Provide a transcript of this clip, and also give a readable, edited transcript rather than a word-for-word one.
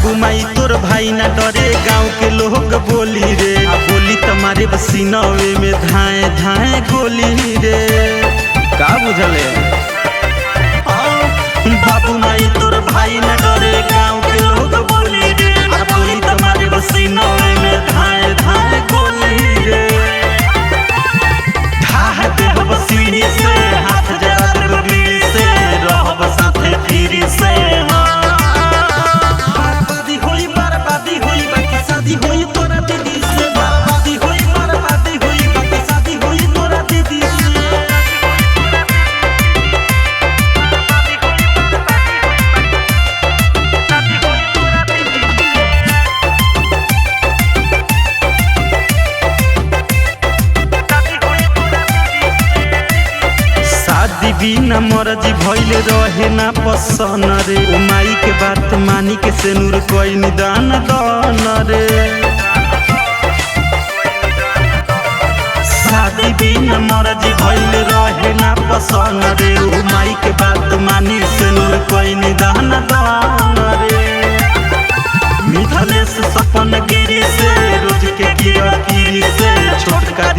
बाबू माई तोर भाई ना डरे गाँव के लोग बोली रे बोली तुम्हारे बसीनवे में धाए धाए गोली रे का बुझले बाबू माई तोर भाई ना डरे गाँव के लोग बोली रे बोली तुम्हारे बसीनवे में धाए धाए गोली रे ढाह दे बसीनी से हाथ जरा दे बीड़ी से रह साथे फिरी से बिना मर्जी भइल रहे ना पसन रे ओ माई के बात मानी के सेनुर कोई निदान दान रे शादी बिना मर्जी भइल रहे ना पसन रे ओ माई के बात मानी सेनुर कोई निदान दान रे मिथलेश सपन गिरी से रोज के गिरा गिरी से छोटका